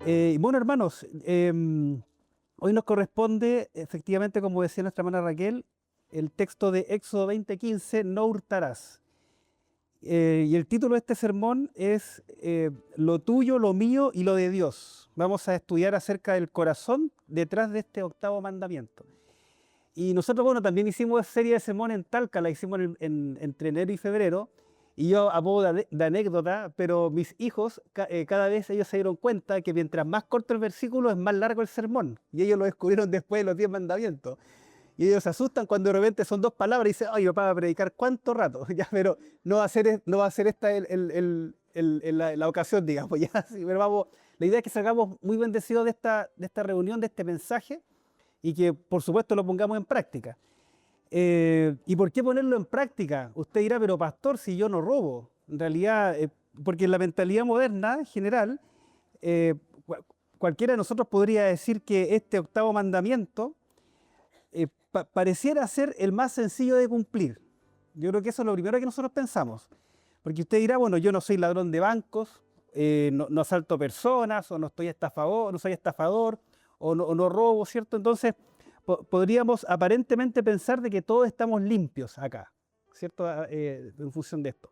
Bueno, hermanos, hoy nos corresponde, efectivamente, como decía nuestra hermana Raquel, el texto de Éxodo 20:15, no hurtarás. Y el título de este sermón es Lo tuyo, lo mío y lo de Dios. Vamos a estudiar acerca del corazón detrás de este octavo mandamiento. Y nosotros, bueno, también hicimos serie de sermones en Talca, la hicimos entre enero y febrero, y yo a modo de anécdota, pero mis hijos, cada vez ellos se dieron cuenta que mientras más corto el versículo es más largo el sermón, y ellos lo descubrieron después de los 10 mandamientos. Y ellos se asustan cuando de repente son dos palabras y dicen, ay, papá va a predicar ¿cuánto rato? Ya, pero no va a ser esta la ocasión, digamos. Ya, sí, pero vamos, la idea es que salgamos muy bendecidos de esta reunión, de este mensaje, y que por supuesto lo pongamos en práctica. ¿Y por qué ponerlo en práctica? Usted dirá, pero pastor, si yo no robo. En realidad, porque en la mentalidad moderna en general, eh, cualquiera de nosotros podría decir que este octavo mandamiento pareciera ser el más sencillo de cumplir. Yo creo que eso es lo primero que nosotros pensamos. Porque usted dirá, bueno, yo no soy ladrón de bancos, no asalto personas, o no estoy estafador, no soy estafador, o no robo, ¿cierto? Entonces, podríamos aparentemente pensar de que todos estamos limpios acá, ¿cierto? En función de esto.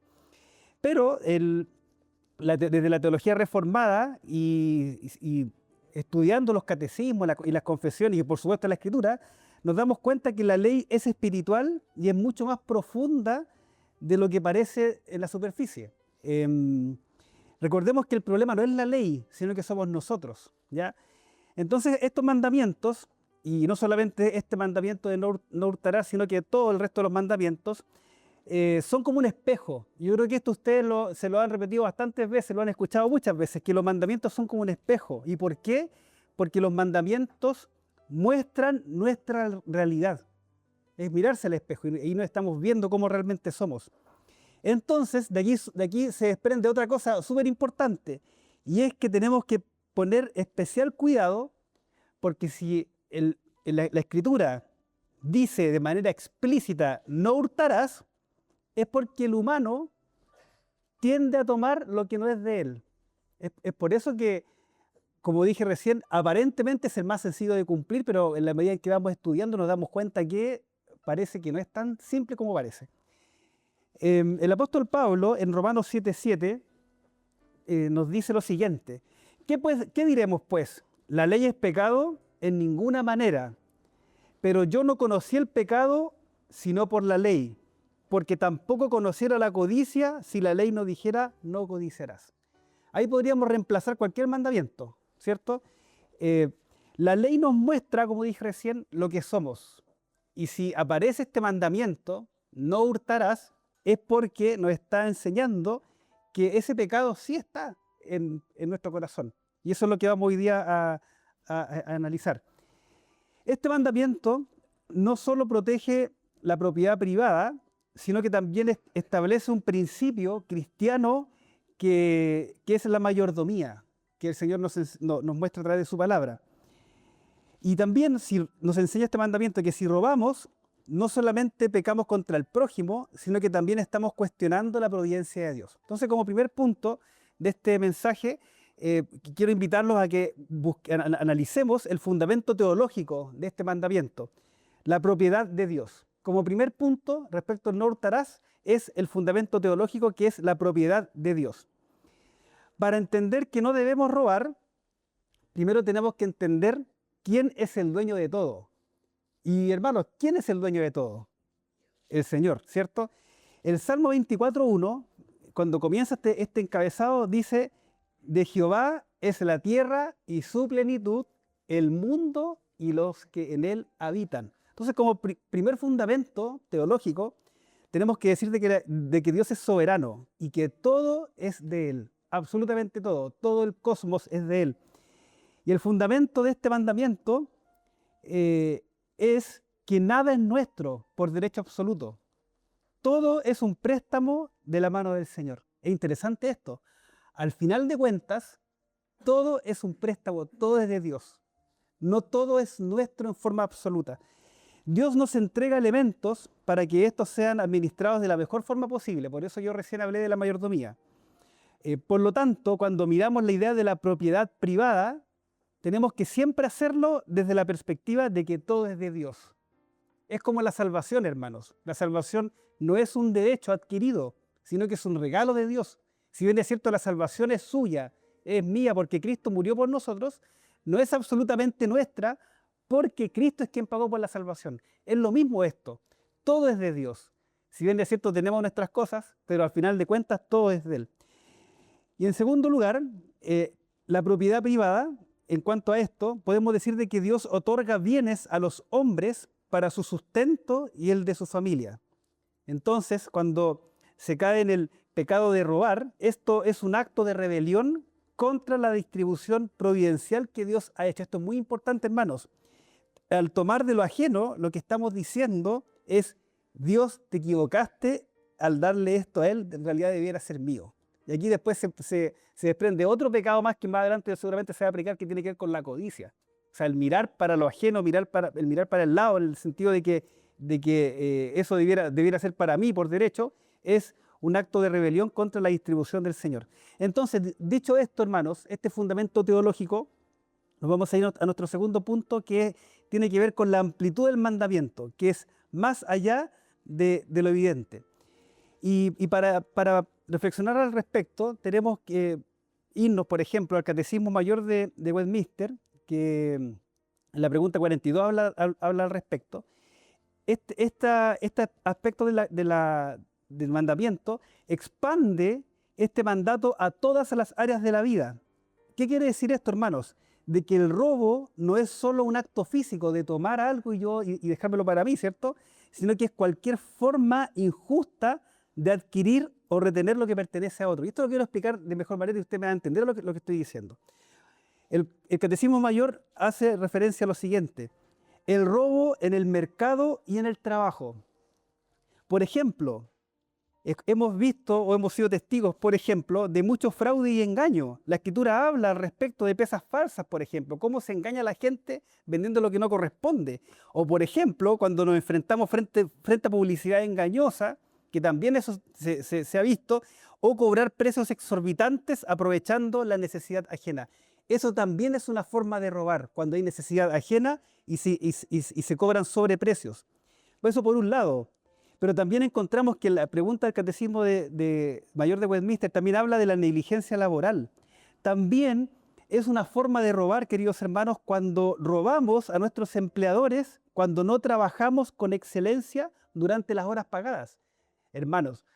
Pero desde la teología reformada y estudiando los catecismos y las confesiones y por supuesto la escritura, nos damos cuenta que la ley es espiritual y es mucho más profunda de lo que parece en la superficie. Recordemos que el problema no es la ley, sino que somos nosotros, ¿ya? Entonces estos mandamientos, y no solamente este mandamiento de no hurtarás, sino que todo el resto de los mandamientos, son como un espejo. Yo creo que esto ustedes se lo han repetido bastantes veces, lo han escuchado muchas veces, que los mandamientos son como un espejo. ¿Y por qué? Porque los mandamientos muestran nuestra realidad. Es mirarse al espejo y no estamos viendo cómo realmente somos. Entonces, de aquí se desprende otra cosa súper importante, y es que tenemos que poner especial cuidado, porque si la Escritura dice de manera explícita, no hurtarás, es porque el humano tiende a tomar lo que no es de él. Es por eso que, como dije recién, aparentemente es el más sencillo de cumplir, pero en la medida en que vamos estudiando nos damos cuenta que parece que no es tan simple como parece. El apóstol Pablo, en Romanos 7:7, nos dice lo siguiente. ¿Qué diremos pues? ¿La ley es pecado? En ninguna manera. Pero yo no conocí el pecado sino por la ley, porque tampoco conociera la codicia si la ley no dijera no codiciarás. Ahí podríamos reemplazar cualquier mandamiento, ¿cierto? La ley nos muestra, como dije recién, lo que somos. Y si aparece este mandamiento, no hurtarás, es porque nos está enseñando que ese pecado sí está en nuestro corazón. Y eso es lo que vamos hoy día a analizar. Este mandamiento no solo protege la propiedad privada, sino que también establece un principio cristiano que es la mayordomía, que el Señor nos muestra a través de su palabra. Y también nos enseña este mandamiento que si robamos, no solamente pecamos contra el prójimo, sino que también estamos cuestionando la providencia de Dios. Entonces, como primer punto de este mensaje, quiero invitarlos a que analicemos el fundamento teológico de este mandamiento, la propiedad de Dios. Como primer punto, respecto al no hurtarás, es el fundamento teológico que es la propiedad de Dios. Para entender que no debemos robar, primero tenemos que entender quién es el dueño de todo. Y hermanos, ¿quién es el dueño de todo? El Señor, ¿cierto? El Salmo 24:1, cuando comienza este encabezado, dice: de Jehová es la tierra y su plenitud, el mundo y los que en él habitan. Entonces, como primer fundamento teológico, tenemos que decir de que Dios es soberano y que todo es de él, absolutamente todo el cosmos es de él. Y el fundamento de este mandamiento es que nada es nuestro por derecho absoluto. Todo es un préstamo de la mano del Señor. Es interesante esto. Al final de cuentas, todo es un préstamo, todo es de Dios. No todo es nuestro en forma absoluta. Dios nos entrega elementos para que estos sean administrados de la mejor forma posible. Por eso yo recién hablé de la mayordomía. Por lo tanto, cuando miramos la idea de la propiedad privada, tenemos que siempre hacerlo desde la perspectiva de que todo es de Dios. Es como la salvación, hermanos. La salvación no es un derecho adquirido, sino que es un regalo de Dios. Si bien es cierto, la salvación es suya, es mía porque Cristo murió por nosotros, no es absolutamente nuestra porque Cristo es quien pagó por la salvación. Es lo mismo esto. Todo es de Dios. Si bien es cierto, tenemos nuestras cosas, pero al final de cuentas todo es de Él. Y en segundo lugar, la propiedad privada, en cuanto a esto, podemos decir de que Dios otorga bienes a los hombres para su sustento y el de su familia. Entonces, cuando se cae en el pecado de robar, esto es un acto de rebelión contra la distribución providencial que Dios ha hecho. Esto es muy importante, hermanos. Al tomar de lo ajeno, lo que estamos diciendo es: Dios, te equivocaste al darle esto a Él, en realidad debiera ser mío. Y aquí después se desprende otro pecado más que más adelante seguramente se va a aplicar, que tiene que ver con la codicia. O sea, el mirar para lo ajeno, el mirar para el lado, en el sentido de que eso debiera ser para mí por derecho, es un acto de rebelión contra la distribución del Señor. Entonces, dicho esto, hermanos, este fundamento teológico, nos vamos a ir a nuestro segundo punto, que tiene que ver con la amplitud del mandamiento, que es más allá de lo evidente. Y para reflexionar al respecto, tenemos que irnos, por ejemplo, al Catecismo Mayor de Westminster, que en la pregunta 42 habla al respecto. Este aspecto del mandamiento expande este mandato a todas las áreas de la vida. ¿Qué quiere decir esto, hermanos? De que el robo no es solo un acto físico de tomar algo y dejármelo para mí, ¿cierto? Sino que es cualquier forma injusta de adquirir o retener lo que pertenece a otro. Y esto lo quiero explicar de mejor manera y usted me va a entender lo que estoy diciendo. El Catecismo Mayor hace referencia a lo siguiente: el robo en el mercado y en el trabajo. Por ejemplo, hemos visto o hemos sido testigos, por ejemplo, de mucho fraude y engaño. La Escritura habla al respecto de pesas falsas, por ejemplo, cómo se engaña a la gente vendiendo lo que no corresponde. O, por ejemplo, cuando nos enfrentamos frente a publicidad engañosa, que también eso se ha visto, o cobrar precios exorbitantes aprovechando la necesidad ajena. Eso también es una forma de robar, cuando hay necesidad ajena y se cobran sobreprecios. Eso por un lado. Pero también encontramos que la pregunta del Catecismo Mayor de Westminster también habla de la negligencia laboral. También es una forma de robar, queridos hermanos, cuando robamos a nuestros empleadores, cuando no trabajamos con excelencia durante las horas pagadas. Hermanos,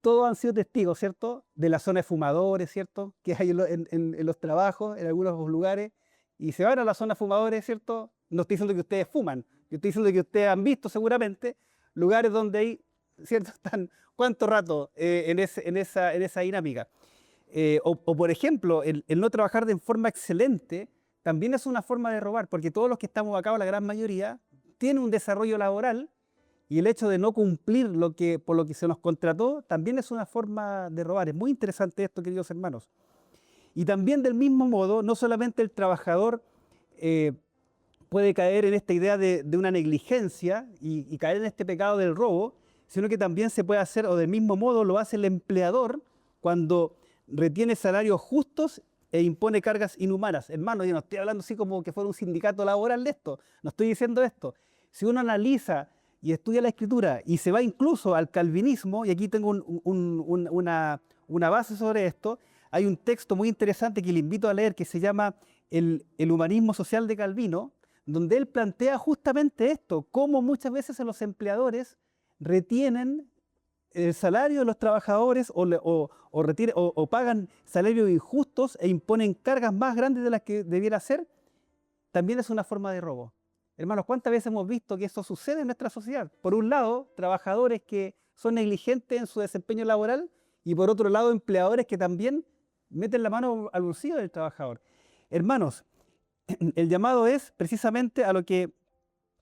todos han sido testigos, ¿cierto?, de la zona de fumadores, ¿cierto?, que hay en los trabajos, en algunos lugares, y se van a la zona de fumadores, ¿cierto? No estoy diciendo que ustedes fuman, yo estoy diciendo que ustedes han visto seguramente lugares donde hay, ¿cierto?, están cuánto rato en esa dinámica. O por ejemplo, el no trabajar de forma excelente también es una forma de robar, porque todos los que estamos acá, o la gran mayoría, tienen un desarrollo laboral, y el hecho de no cumplir por lo que se nos contrató también es una forma de robar. Es muy interesante esto, queridos hermanos. Y también del mismo modo, no solamente el trabajador puede caer en esta idea de una negligencia y caer en este pecado del robo, sino que también se puede hacer, o del mismo modo lo hace el empleador cuando retiene salarios justos e impone cargas inhumanas. Hermano, yo no estoy hablando así como que fuera un sindicato laboral de esto, no estoy diciendo esto. Si uno analiza y estudia la Escritura y se va incluso al calvinismo, y aquí tengo una base sobre esto, hay un texto muy interesante que le invito a leer que se llama El humanismo social de Calvino, donde él plantea justamente esto: cómo muchas veces los empleadores retienen el salario de los trabajadores o pagan salarios injustos e imponen cargas más grandes de las que debiera ser. También es una forma de robo. Hermanos, ¿cuántas veces hemos visto que eso sucede en nuestra sociedad? Por un lado, trabajadores que son negligentes en su desempeño laboral, y por otro lado, empleadores que también meten la mano al bolsillo del trabajador. Hermanos, el llamado es precisamente a lo que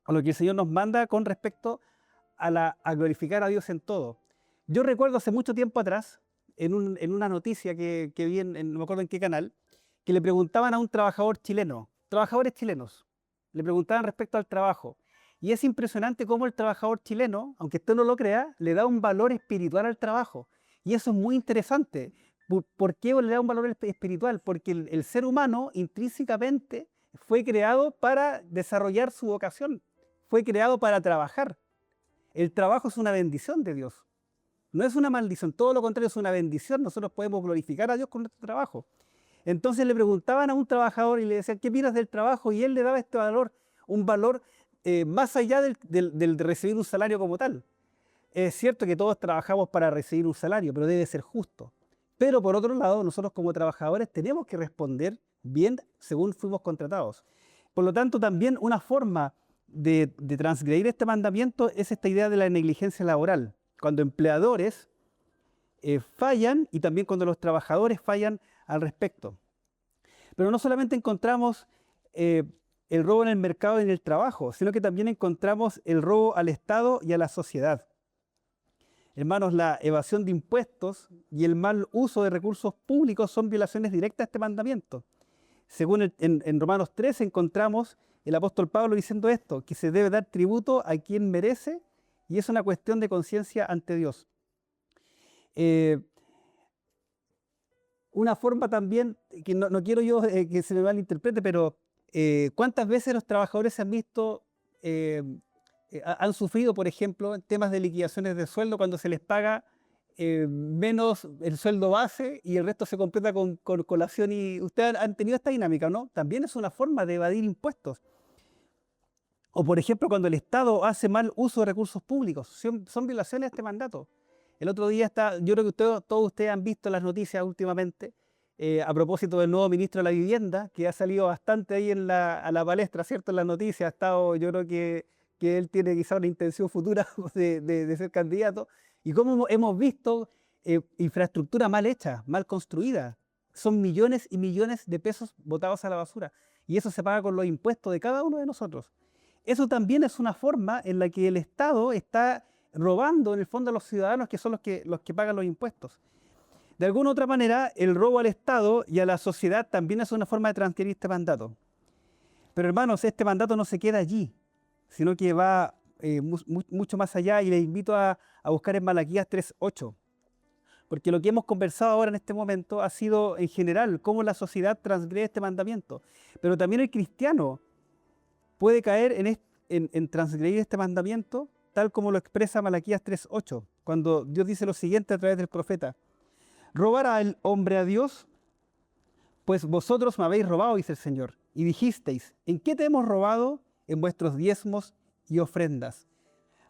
el Señor nos manda con respecto a glorificar a Dios en todo. Yo recuerdo hace mucho tiempo atrás, en una noticia que vi no me acuerdo en qué canal, que le preguntaban a un trabajador chileno, trabajadores chilenos, le preguntaban respecto al trabajo. Y es impresionante cómo el trabajador chileno, aunque usted no lo crea, le da un valor espiritual al trabajo. Y eso es muy interesante, ¿Por qué le da un valor espiritual? Porque el ser humano intrínsecamente fue creado para desarrollar su vocación, fue creado para trabajar. El trabajo es una bendición de Dios, no es una maldición, todo lo contrario, es una bendición. Nosotros podemos glorificar a Dios con nuestro trabajo. Entonces le preguntaban a un trabajador y le decían, ¿qué opinas del trabajo? Y él le daba este valor, un valor más allá del de recibir un salario como tal. Es cierto que todos trabajamos para recibir un salario, pero debe ser justo. Pero por otro lado, nosotros como trabajadores tenemos que responder bien según fuimos contratados. Por lo tanto, también una forma de transgredir este mandamiento es esta idea de la negligencia laboral. Cuando empleadores fallan y también cuando los trabajadores fallan al respecto. Pero no solamente encontramos el robo en el mercado y en el trabajo, sino que también encontramos el robo al Estado y a la sociedad. Hermanos, la evasión de impuestos y el mal uso de recursos públicos son violaciones directas a este mandamiento. Según en Romanos 3 encontramos el apóstol Pablo diciendo esto, que se debe dar tributo a quien merece y es una cuestión de conciencia ante Dios. Una forma también, que no quiero yo que se me malinterprete, pero ¿cuántas veces los trabajadores se han visto, han sufrido, por ejemplo, en temas de liquidaciones de sueldo cuando se les paga menos el sueldo base y el resto se completa con colación? Y ustedes han tenido esta dinámica, ¿no? También es una forma de evadir impuestos. O, por ejemplo, cuando el Estado hace mal uso de recursos públicos, son violaciones a este mandato. El otro día yo creo que todos ustedes han visto las noticias últimamente a propósito del nuevo ministro de la Vivienda, que ha salido bastante ahí a la palestra, ¿cierto? En las noticias ha estado, yo creo que él tiene quizá una intención futura de ser candidato. Y cómo hemos visto infraestructura mal hecha, mal construida. Son millones y millones de pesos botados a la basura. Y eso se paga con los impuestos de cada uno de nosotros. Eso también es una forma en la que el Estado está robando en el fondo a los ciudadanos, que son los que pagan los impuestos. De alguna u otra manera, el robo al Estado y a la sociedad también es una forma de transgredir este mandato. Pero hermanos, este mandato no se queda allí, sino que va mucho más allá, y les invito a buscar en Malaquías 3:8. Porque lo que hemos conversado ahora en este momento ha sido en general cómo la sociedad transgrede este mandamiento. Pero también el cristiano puede caer en transgredir este mandamiento, tal como lo expresa Malaquías 3:8, cuando Dios dice lo siguiente a través del profeta: ¿robará el hombre a Dios? Pues vosotros me habéis robado, dice el Señor, y dijisteis, ¿en qué te hemos robado? En vuestros diezmos y ofrendas.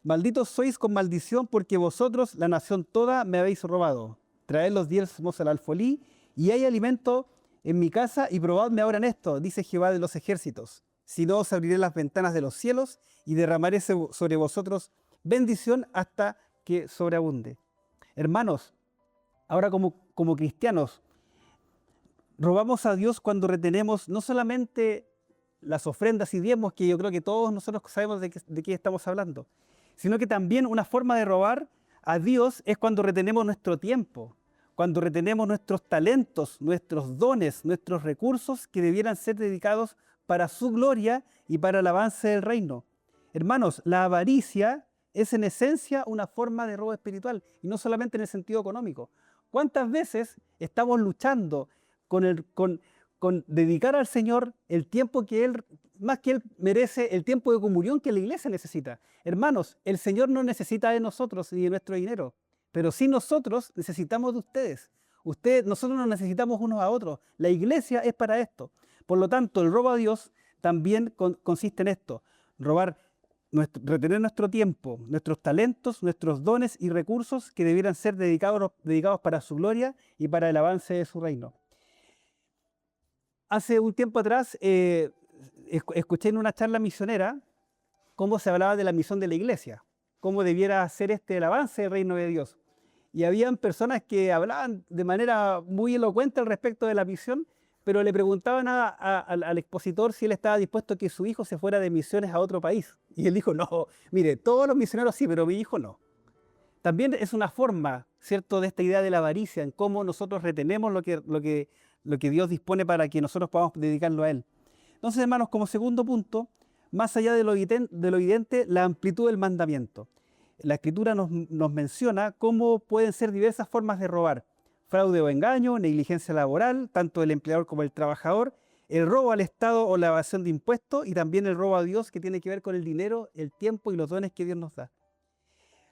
Malditos sois con maldición, porque vosotros, la nación toda, me habéis robado. Traed los diezmos al alfolí, y hay alimento en mi casa, y probadme ahora en esto, dice Jehová de los ejércitos. Si no, os abriré las ventanas de los cielos, y derramaré sobre vosotros bendición hasta que sobreabunde. Hermanos, ahora como cristianos, robamos a Dios cuando retenemos no solamente las ofrendas y diezmos, que yo creo que todos nosotros sabemos de qué estamos hablando, sino que también una forma de robar a Dios es cuando retenemos nuestro tiempo, cuando retenemos nuestros talentos, nuestros dones, nuestros recursos que debieran ser dedicados para su gloria y para el avance del reino. Hermanos, la avaricia es en esencia una forma de robo espiritual, y no solamente en el sentido económico. ¿Cuántas veces estamos luchando con dedicar al Señor el tiempo que Él, más que Él merece, el tiempo de comunión que la iglesia necesita? Hermanos, el Señor no necesita de nosotros ni de nuestro dinero, pero sí nosotros necesitamos de ustedes. Nosotros nos necesitamos unos a otros. La iglesia es para esto. Por lo tanto, el robo a Dios también consiste en esto: retener nuestro tiempo, nuestros talentos, nuestros dones y recursos que debieran ser dedicados para su gloria y para el avance de su reino. Hace un tiempo atrás escuché en una charla misionera cómo se hablaba de la misión de la iglesia, cómo debiera ser el avance del reino de Dios. Y habían personas que hablaban de manera muy elocuente al respecto de la misión, pero le preguntaban al expositor si él estaba dispuesto a que su hijo se fuera de misiones a otro país. Y él dijo, no, mire, todos los misioneros sí, pero mi hijo no. También es una forma, ¿cierto?, de esta idea de la avaricia, en cómo nosotros retenemos lo que Dios dispone para que nosotros podamos dedicarlo a Él. Entonces, hermanos, como segundo punto, más allá de lo evidente, la amplitud del mandamiento. La Escritura nos menciona cómo pueden ser diversas formas de robar. fraude o engaño, negligencia laboral, tanto del empleador como del trabajador, el robo al Estado o la evasión de impuestos y también el robo a Dios, que tiene que ver con el dinero, el tiempo y los dones que Dios nos da.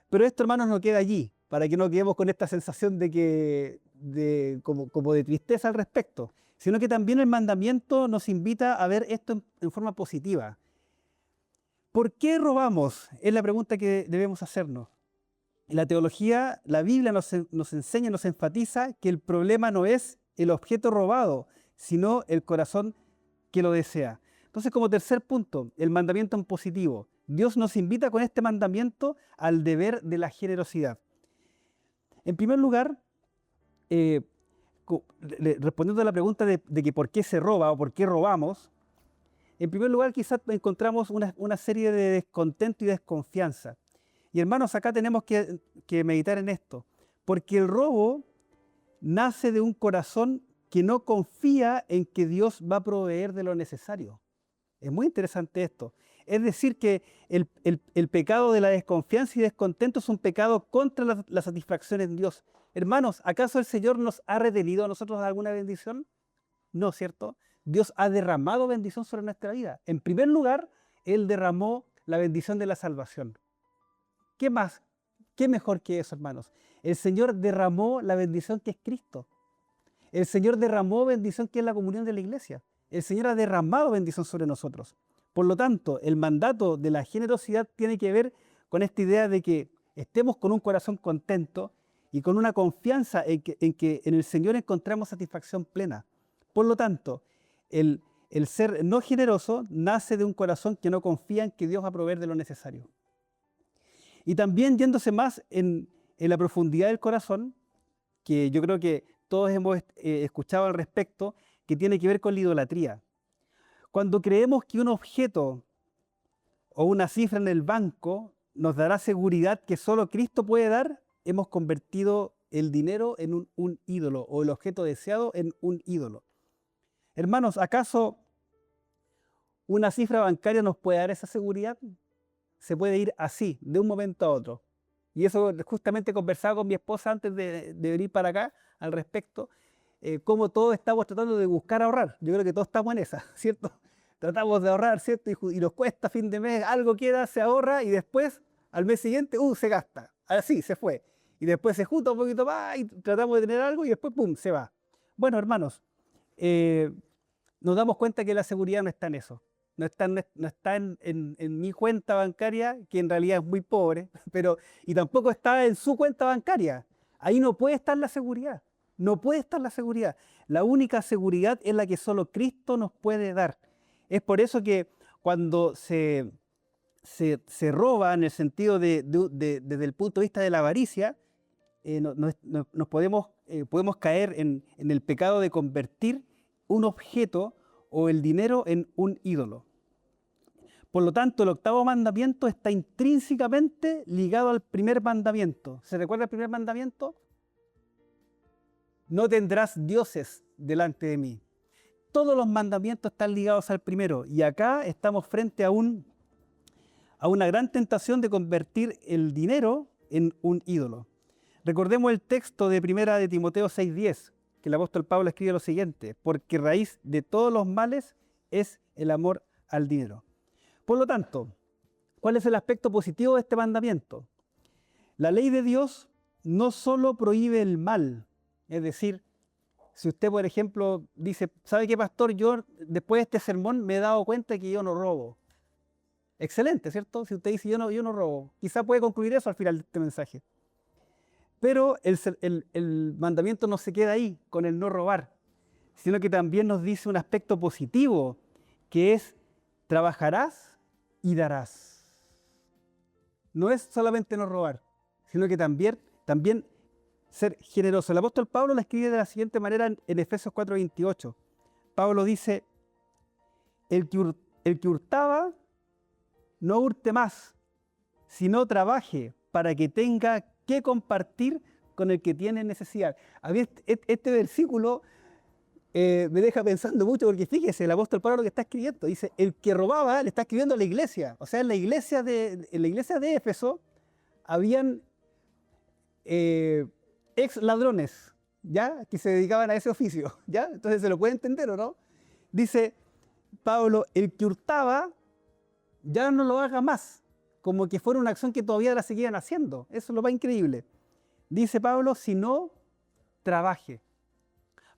Pero esto, hermanos, no queda allí, para que no quedemos con esta sensación como de tristeza al respecto, sino que también el mandamiento nos invita a ver esto en forma positiva. ¿Por qué robamos? Es la pregunta que debemos hacernos. En la teología, la Biblia nos enseña, nos enfatiza que el problema no es el objeto robado, sino el corazón que lo desea. Entonces, como tercer punto, el mandamiento en positivo. Dios nos invita con este mandamiento al deber de la generosidad. En primer lugar, respondiendo a la pregunta de que por qué se roba o por qué robamos, en primer lugar quizás encontramos una serie de descontento y desconfianza. Y hermanos, acá tenemos que meditar en esto, porque el robo nace de un corazón que no confía en que Dios va a proveer de lo necesario. Es muy interesante esto. Es decir, que el pecado de la desconfianza y descontento es un pecado contra la satisfacción en Dios. Hermanos, ¿acaso el Señor nos ha retenido a nosotros alguna bendición? No, ¿cierto? Dios ha derramado bendición sobre nuestra vida. En primer lugar, Él derramó la bendición de la salvación. ¿Qué más? ¿Qué mejor que eso, hermanos? El Señor derramó la bendición que es Cristo. El Señor derramó bendición que es la comunión de la iglesia. El Señor ha derramado bendición sobre nosotros. Por lo tanto, el mandato de la generosidad tiene que ver con esta idea de que estemos con un corazón contento y con una confianza en que en el Señor encontramos satisfacción plena. Por lo tanto, el ser no generoso nace de un corazón que no confía en que Dios va a proveer de lo necesario. Y también yéndose más en la profundidad del corazón, que yo creo que todos hemos escuchado al respecto, que tiene que ver con la idolatría. Cuando creemos que un objeto o una cifra en el banco nos dará seguridad que solo Cristo puede dar, hemos convertido el dinero en un ídolo o el objeto deseado en un ídolo. Hermanos, ¿acaso una cifra bancaria nos puede dar esa seguridad? Se puede ir así, de un momento a otro. Y eso justamente conversaba con mi esposa antes de venir para acá al respecto, cómo todos estamos tratando de buscar ahorrar. Yo creo que todos estamos en esa, ¿cierto? Tratamos de ahorrar, ¿cierto? Y nos cuesta a fin de mes, algo queda, se ahorra y después, al mes siguiente, se gasta. Así, se fue. Y después se junta un poquito más y tratamos de tener algo y después, ¡pum!, se va. Bueno, hermanos, nos damos cuenta que la seguridad no está en eso. No está en mi cuenta bancaria, que en realidad es muy pobre, y tampoco está en su cuenta bancaria. Ahí no puede estar la seguridad. No puede estar la seguridad. La única seguridad es la que solo Cristo nos puede dar. Es por eso que cuando se roba en el sentido desde el punto de vista de la avaricia, podemos caer en el pecado de convertir un objeto o el dinero en un ídolo. Por lo tanto, el octavo mandamiento está intrínsecamente ligado al primer mandamiento. ¿Se recuerda el primer mandamiento? No tendrás dioses delante de mí. Todos los mandamientos están ligados al primero. Y acá estamos frente a una gran tentación de convertir el dinero en un ídolo. Recordemos el texto de 1 de Timoteo 6:10, que el apóstol Pablo escribe lo siguiente: porque raíz de todos los males es el amor al dinero. Por lo tanto, ¿cuál es el aspecto positivo de este mandamiento? La ley de Dios no solo prohíbe el mal, es decir, si usted, por ejemplo, dice, ¿sabe qué, pastor? Yo después de este sermón me he dado cuenta que yo no robo. Excelente, ¿cierto? Si usted dice, yo no robo, quizá puede concluir eso al final de este mensaje. Pero el mandamiento no se queda ahí con el no robar, sino que también nos dice un aspecto positivo, que es trabajarás y darás. No es solamente no robar, sino que también ser generoso. El apóstol Pablo la escribe de la siguiente manera en Efesios 4:28. Pablo dice, el que hurtaba, no hurte más, sino trabaje para que tenga que compartir con el que tiene necesidad. A mí este versículo me deja pensando mucho, porque fíjese, el apóstol Pablo lo que está escribiendo, dice, el que robaba le está escribiendo a la iglesia. O sea, en la iglesia de Éfeso habían ex ladrones, ¿ya? Que se dedicaban a ese oficio, ¿ya? Entonces se lo puede entender, ¿o no? Dice Pablo, el que hurtaba, ya no lo haga más, como que fuera una acción que todavía la seguían haciendo. Eso es lo más increíble. Dice Pablo, si no, trabaje.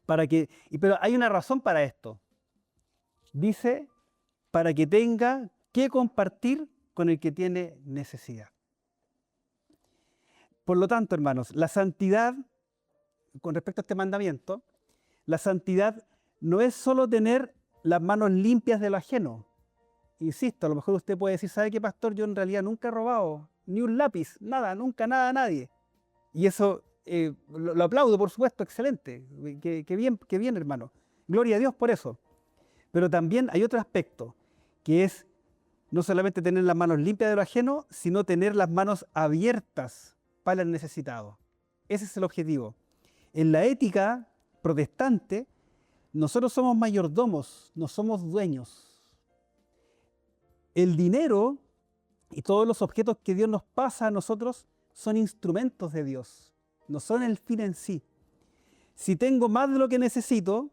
Pero hay una razón para esto. Dice, para que tenga que compartir con el que tiene necesidad. Por lo tanto, hermanos, la santidad, con respecto a este mandamiento, la santidad no es solo tener las manos limpias de lo ajeno. Insisto, a lo mejor usted puede decir, ¿sabe qué, pastor? Yo en realidad nunca he robado ni un lápiz, nada, nunca, nada, nadie. Y eso lo aplaudo, por supuesto, excelente. Qué bien, hermano. Gloria a Dios por eso. Pero también hay otro aspecto, que es no solamente tener las manos limpias de lo ajeno, sino tener las manos abiertas para el necesitado. Ese es el objetivo. En la ética protestante, nosotros somos mayordomos, no somos dueños. El dinero y todos los objetos que Dios nos pasa a nosotros son instrumentos de Dios, no son el fin en sí. Si tengo más de lo que necesito,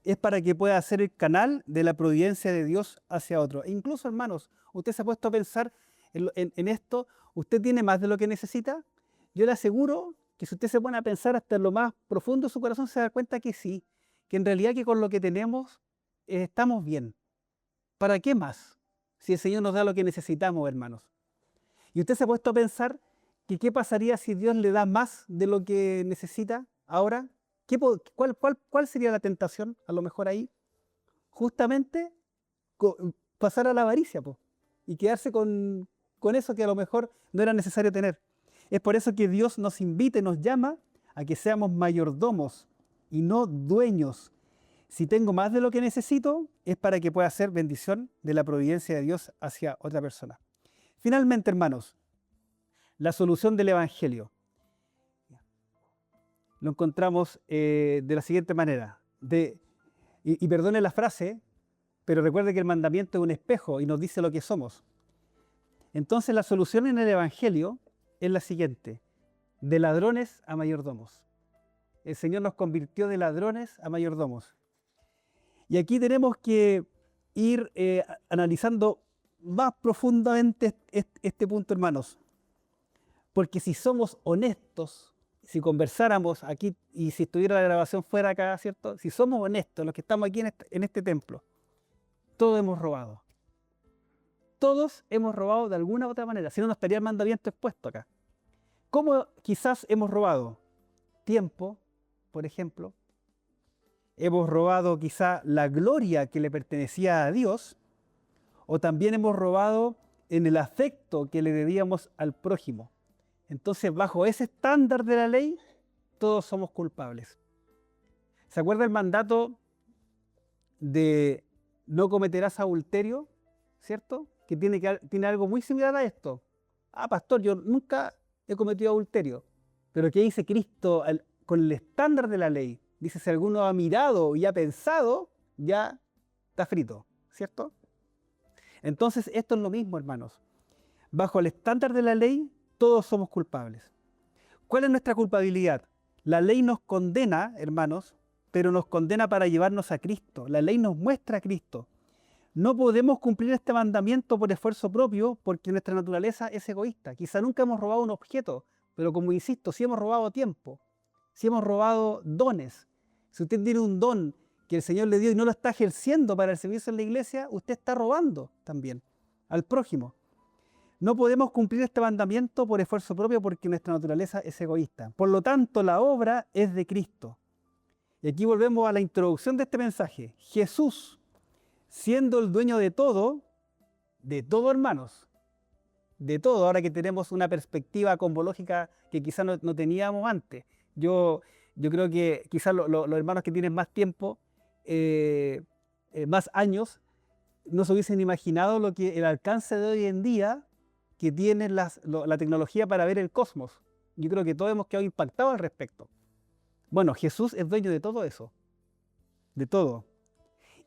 es para que pueda ser el canal de la providencia de Dios hacia otro. E incluso, hermanos, usted se ha puesto a pensar en esto, ¿usted tiene más de lo que necesita? Yo le aseguro que si usted se pone a pensar hasta en lo más profundo de su corazón, se da cuenta que sí, que en realidad que con lo que tenemos estamos bien. ¿Para qué más? Si el Señor nos da lo que necesitamos, hermanos. Y usted se ha puesto a pensar que qué pasaría si Dios le da más de lo que necesita ahora. ¿Cuál sería la tentación a lo mejor ahí? Justamente pasar a la avaricia, po, y quedarse con eso que a lo mejor no era necesario tener. Es por eso que Dios nos invita y nos llama a que seamos mayordomos y no dueños. Si tengo más de lo que necesito, es para que pueda ser bendición de la providencia de Dios hacia otra persona. Finalmente, hermanos, la solución del Evangelio. Lo encontramos de la siguiente manera. Y perdone la frase, pero recuerde que el mandamiento es un espejo y nos dice lo que somos. Entonces la solución en el Evangelio es la siguiente: de ladrones a mayordomos. El Señor nos convirtió de ladrones a mayordomos. Y aquí tenemos que ir analizando más profundamente este punto, hermanos. Porque si somos honestos, si conversáramos aquí y si estuviera la grabación fuera acá, ¿cierto? Si somos honestos, los que estamos aquí en este templo, todos hemos robado. Todos hemos robado de alguna u otra manera, si no, no estaría el mandamiento expuesto acá. ¿Cómo quizás hemos robado? Tiempo, por ejemplo. Hemos robado quizá la gloria que le pertenecía a Dios, o también hemos robado en el afecto que le debíamos al prójimo. Entonces, bajo ese estándar de la ley, todos somos culpables. ¿Se acuerda el mandato de no cometerás adulterio? ¿Cierto? Que tiene algo muy similar a esto. Ah, pastor, yo nunca he cometido adulterio. Pero ¿qué dice Cristo con el estándar de la ley? Dice, si alguno ha mirado y ha pensado, ya está frito, ¿cierto? Entonces, esto es lo mismo, hermanos. Bajo el estándar de la ley, todos somos culpables. ¿Cuál es nuestra culpabilidad? La ley nos condena, hermanos, pero nos condena para llevarnos a Cristo. La ley nos muestra a Cristo. No podemos cumplir este mandamiento por esfuerzo propio porque nuestra naturaleza es egoísta. Quizá nunca hemos robado un objeto, pero como insisto, sí hemos robado tiempo, sí hemos robado dones. Si usted tiene un don que el Señor le dio y no lo está ejerciendo para el servicio en la iglesia, usted está robando también al prójimo. No podemos cumplir este mandamiento por esfuerzo propio porque nuestra naturaleza es egoísta. Por lo tanto, la obra es de Cristo. Y aquí volvemos a la introducción de este mensaje. Jesús, siendo el dueño de todo, hermanos, de todo, ahora que tenemos una perspectiva cosmológica que quizás no teníamos antes. Yo creo que quizás los hermanos que tienen más tiempo, más años, no se hubiesen imaginado el alcance de hoy en día que tiene la tecnología para ver el cosmos. Yo creo que todos hemos quedado impactados al respecto. Bueno, Jesús es dueño de todo eso, de todo.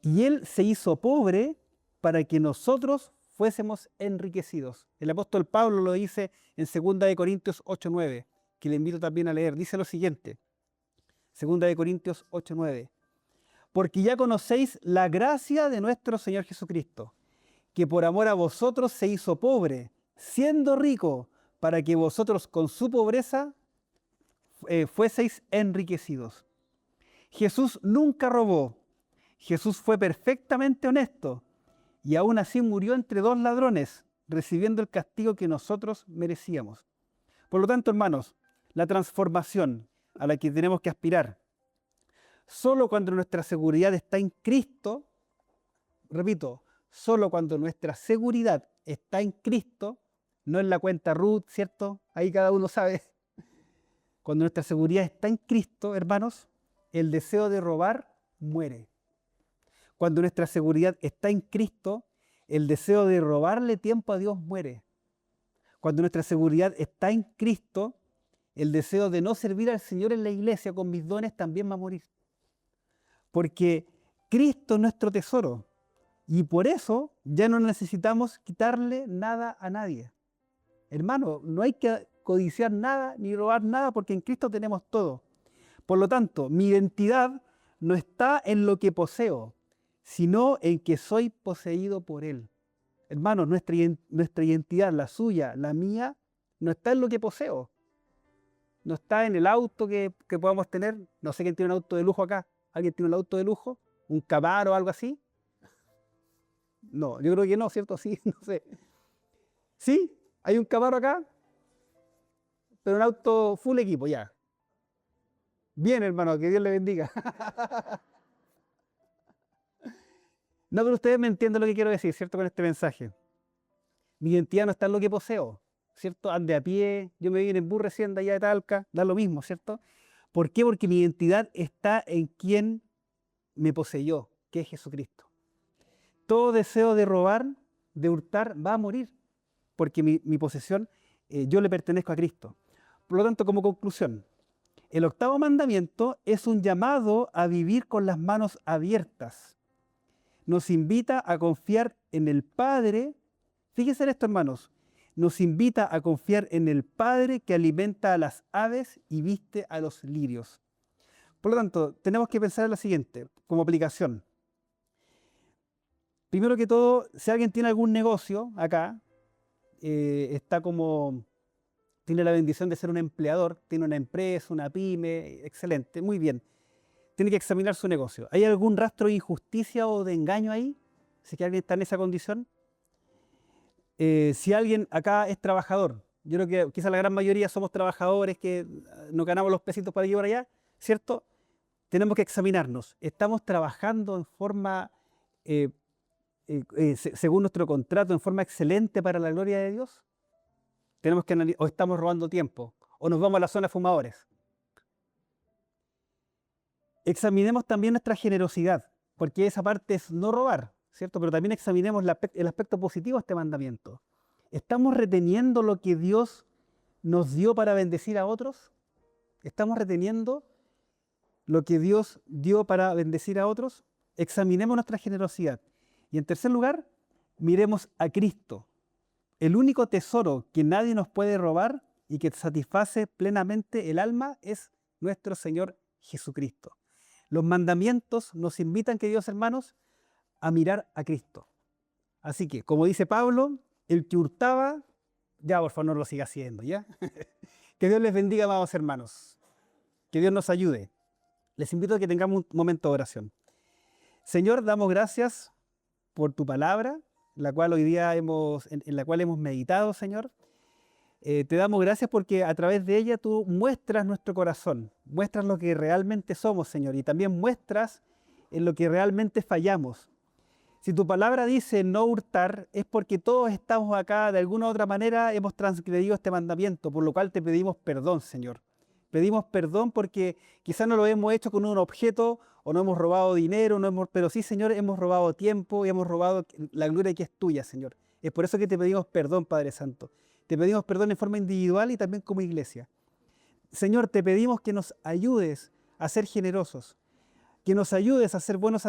Y Él se hizo pobre para que nosotros fuésemos enriquecidos. El apóstol Pablo lo dice en 2 Corintios 8:9, que le invito también a leer. Dice lo siguiente: Segunda de Corintios 8:9. Porque ya conocéis la gracia de nuestro Señor Jesucristo, que por amor a vosotros se hizo pobre, siendo rico, para que vosotros con su pobreza fueseis enriquecidos. Jesús nunca robó. Jesús fue perfectamente honesto y aún así murió entre dos ladrones, recibiendo el castigo que nosotros merecíamos. Por lo tanto, hermanos, la transformación a la que tenemos que aspirar, solo cuando nuestra seguridad está en Cristo, repito, solo cuando nuestra seguridad está en Cristo, no en la cuenta Ruth, ¿cierto? Ahí cada uno sabe. Cuando nuestra seguridad está en Cristo, hermanos, el deseo de robar muere. Cuando nuestra seguridad está en Cristo, el deseo de robarle tiempo a Dios muere. Cuando nuestra seguridad está en Cristo, el deseo de no servir al Señor en la iglesia con mis dones también va a morir. Porque Cristo es nuestro tesoro y por eso ya no necesitamos quitarle nada a nadie. Hermano, no hay que codiciar nada ni robar nada porque en Cristo tenemos todo. Por lo tanto, mi identidad no está en lo que poseo, sino en que soy poseído por Él. Hermanos, nuestra identidad, la suya, la mía, no está en lo que poseo. No está en el auto que podamos tener. No sé quién tiene un auto de lujo acá. ¿Alguien tiene un auto de lujo? ¿Un Camaro o algo así? No, yo creo que no, ¿cierto? Sí, no sé. ¿Sí? ¿Hay un Camaro acá? Pero un auto full equipo, ya. Bien, hermano, que Dios le bendiga. No, pero ustedes me entienden lo que quiero decir, ¿cierto? Con este mensaje. Mi identidad no está en lo que poseo, ¿cierto? Ande a pie, yo me vine en bus recién de allá de Talca, da lo mismo, ¿cierto? ¿Por qué? Porque mi identidad está en quien me poseyó, que es Jesucristo. Todo deseo de robar, de hurtar, va a morir, porque mi posesión, yo le pertenezco a Cristo. Por lo tanto, como conclusión, el octavo mandamiento es un llamado a vivir con las manos abiertas. Nos invita a confiar en el Padre. Fíjense en esto, hermanos. Nos invita a confiar en el Padre que alimenta a las aves y viste a los lirios. Por lo tanto, tenemos que pensar en lo siguiente, como aplicación. Primero que todo, si alguien tiene algún negocio acá, tiene la bendición de ser un empleador, tiene una empresa, una pyme, excelente, muy bien. Tiene que examinar su negocio. ¿Hay algún rastro de injusticia o de engaño ahí? Si que alguien está en esa condición. Si alguien acá es trabajador, yo creo que quizá la gran mayoría somos trabajadores que nos ganamos los pesitos para llevar allá, ¿cierto? Tenemos que examinarnos. ¿Estamos trabajando en forma, según nuestro contrato, en forma excelente para la gloria de Dios? Tenemos que o estamos robando tiempo, o nos vamos a la zona de fumadores. Examinemos también nuestra generosidad, porque esa parte es no robar, ¿cierto? Pero también examinemos el aspecto positivo de este mandamiento. ¿Estamos reteniendo lo que Dios nos dio para bendecir a otros? ¿Estamos reteniendo lo que Dios dio para bendecir a otros? Examinemos nuestra generosidad. Y en tercer lugar, miremos a Cristo, el único tesoro que nadie nos puede robar y que satisface plenamente el alma es nuestro Señor Jesucristo. Los mandamientos nos invitan, queridos hermanos, a mirar a Cristo. Así que, como dice Pablo, el que hurtaba, ya por favor no lo siga haciendo, ¿ya? Que Dios les bendiga, amados hermanos. Que Dios nos ayude. Les invito a que tengamos un momento de oración. Señor, damos gracias por tu palabra, la cual hoy día en la cual hemos meditado, Señor. Te damos gracias porque a través de ella tú muestras nuestro corazón, muestras lo que realmente somos, Señor, y también muestras en lo que realmente fallamos. Si tu palabra dice no hurtar, es porque todos estamos acá, de alguna u otra manera hemos transgredido este mandamiento, por lo cual te pedimos perdón, Señor. Pedimos perdón porque quizás no lo hemos hecho con un objeto o no hemos robado dinero, pero sí, Señor, hemos robado tiempo y hemos robado la gloria que es tuya, Señor. Es por eso que te pedimos perdón, Padre Santo. Te pedimos perdón en forma individual y también como iglesia. Señor, te pedimos que nos ayudes a ser generosos, que nos ayudes a ser buenos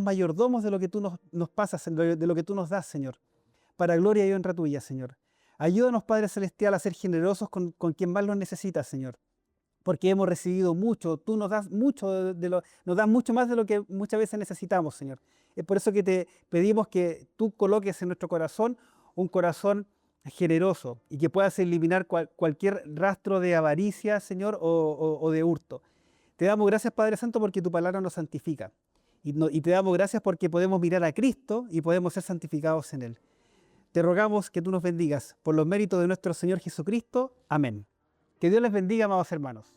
mayordomos de lo que tú nos pasas, de lo que tú nos das, Señor, para gloria y honra tuya, Señor. Ayúdanos, Padre Celestial, a ser generosos con quien más lo necesita, Señor. porque hemos recibido mucho. Tú nos das mucho nos das mucho más de lo que muchas veces necesitamos, Señor. Es por eso que te pedimos que tú coloques en nuestro corazón un corazón generoso y que puedas eliminar cualquier rastro de avaricia, Señor, o de hurto. Te damos gracias, Padre Santo, porque tu palabra nos santifica. Y te damos gracias porque podemos mirar a Cristo y podemos ser santificados en Él. Te rogamos que tú nos bendigas por los méritos de nuestro Señor Jesucristo. Amén. Que Dios les bendiga, amados hermanos.